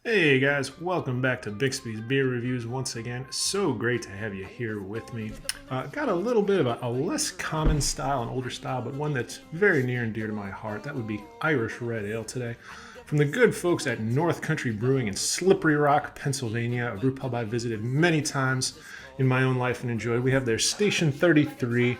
Hey guys, welcome back to Bixby's Beer Reviews once again. So great to have you here with me. Got a little bit of a less common style, an older style, but one that's very near and dear to my heart. That would be Irish Red Ale today. From the good folks at North Country Brewing in Slippery Rock, Pennsylvania, a brew pub I visited many times in my own life and enjoyed. We have their Station 33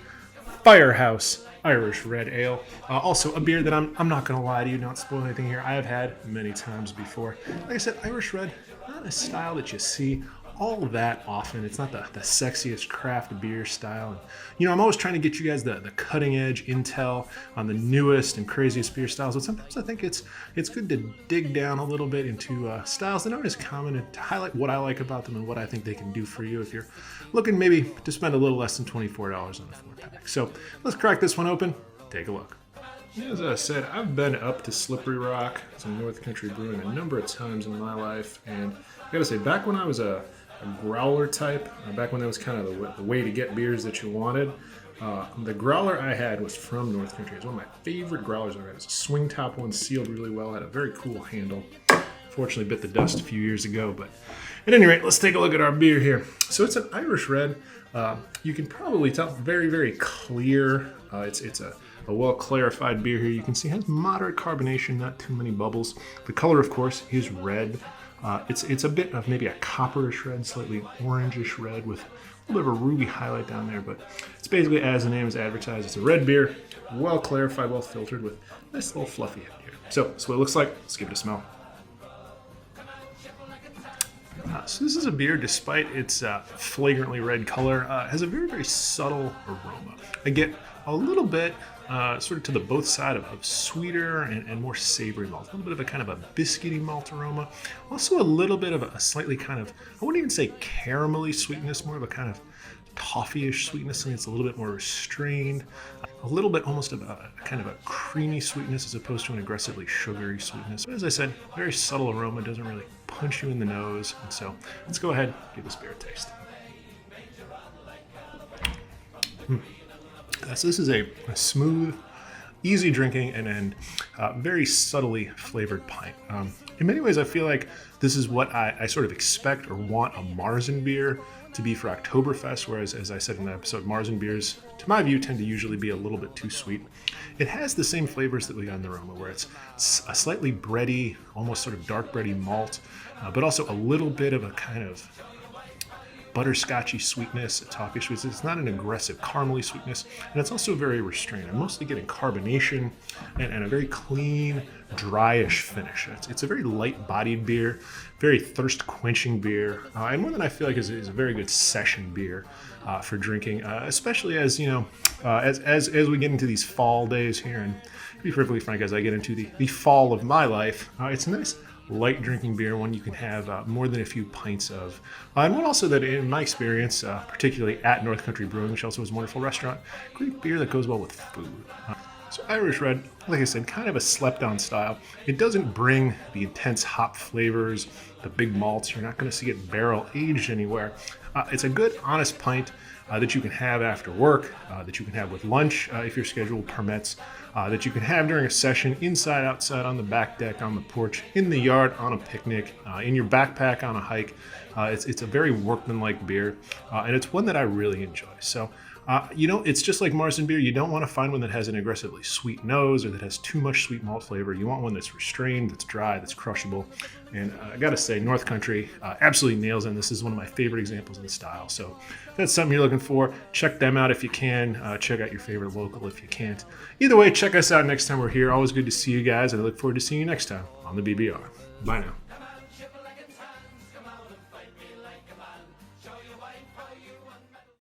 Firehouse Irish Red Ale. Also a beer that I'm not going to lie to you, not spoil anything here, I have had many times before. Like I said, Irish Red, not a style that you see all that often. It's not the sexiest craft beer style. And, you know, I'm always trying to get you guys the cutting edge intel on the newest and craziest beer styles, but sometimes I think it's good to dig down a little bit into styles that aren't as common and to highlight what I like about them and what I think they can do for you if you're looking maybe to spend a little less than $24 on a 4-pack. So let's crack this one open, take a look. As I said, I've been up to Slippery Rock to North Country Brewing a number of times in my life, and I gotta say, back when I was a growler type, back when that was kind of the way to get beers that you wanted, the growler I had was from North Country. It's one of my favorite growlers I've had. It's a swing top one, sealed really well, had a very cool handle. Fortunately bit the dust a few years ago, but at any rate, let's take a look at our beer here. So it's an Irish Red. You can probably tell, very, very clear. It's a well clarified beer here. You can see it has moderate carbonation, not too many bubbles. The color, of course, is red. It's a bit of maybe a copperish red, slightly orangish red with a little bit of a ruby highlight down there, but it's basically as the name is advertised. It's a red beer, well clarified, well filtered with a nice little fluffy head here. So that's what it looks like. Let's give it a smell. So this is a beer, despite its flagrantly red color, has a very, very subtle aroma. I get a little bit sort of to the both side of sweeter and more savory malt. A little bit of a kind of a biscuity malt aroma. Also a little bit of a slightly kind of, I wouldn't even say caramelly sweetness, more of a kind of toffee-ish sweetness, something that's a little bit more restrained. A little bit almost of a kind of a creamy sweetness as opposed to an aggressively sugary sweetness. But as I said, very subtle aroma, doesn't really punch you in the nose. And so let's go ahead and give this beer a taste. So this is a smooth, easy drinking, and very subtly flavored pint. In many ways, I feel like this is what I sort of expect or want a Marzen beer to be for Oktoberfest, whereas, as I said in the episode, Marzen beers, to my view, tend to usually be a little bit too sweet. It has the same flavors that we got in the Aroma, where it's a slightly bready, almost sort of dark bready malt, but also a little bit of a kind of butterscotchy sweetness, a toffee sweetness. It's not an aggressive caramely sweetness, and it's also very restrained. I'm mostly getting carbonation and a very clean, dryish finish. It's a very light-bodied beer, very thirst-quenching beer, and one that I feel like is a very good session beer for drinking, especially as you know, as we get into these fall days here. And to be perfectly frank, as I get into the fall of my life, it's a nice light drinking beer, one you can have more than a few pints of. And one also that, in my experience, particularly at North Country Brewing, which also is a wonderful restaurant, great beer that goes well with food. So Irish Red, like I said, kind of a slept-on style. It doesn't bring the intense hop flavors, the big malts. You're not going to see it barrel-aged anywhere. It's a good, honest pint that you can have after work, that you can have with lunch if your schedule permits, that you can have during a session, inside, outside, on the back deck, on the porch, in the yard, on a picnic, in your backpack, on a hike. It's a very workmanlike beer, and it's one that I really enjoy. So, you know, it's just like Marzen beer. You don't want to find one that has an aggressively sweet nose or that has too much sweet malt flavor. You want one that's restrained, that's dry, that's crushable. And I got to say, North Country absolutely nails it. This is one of my favorite examples of the style. So if that's something you're looking for, check them out if you can. Check out your favorite local if you can't. Either way, check us out next time we're here. Always good to see you guys, and I look forward to seeing you next time on the BBR. Bye now.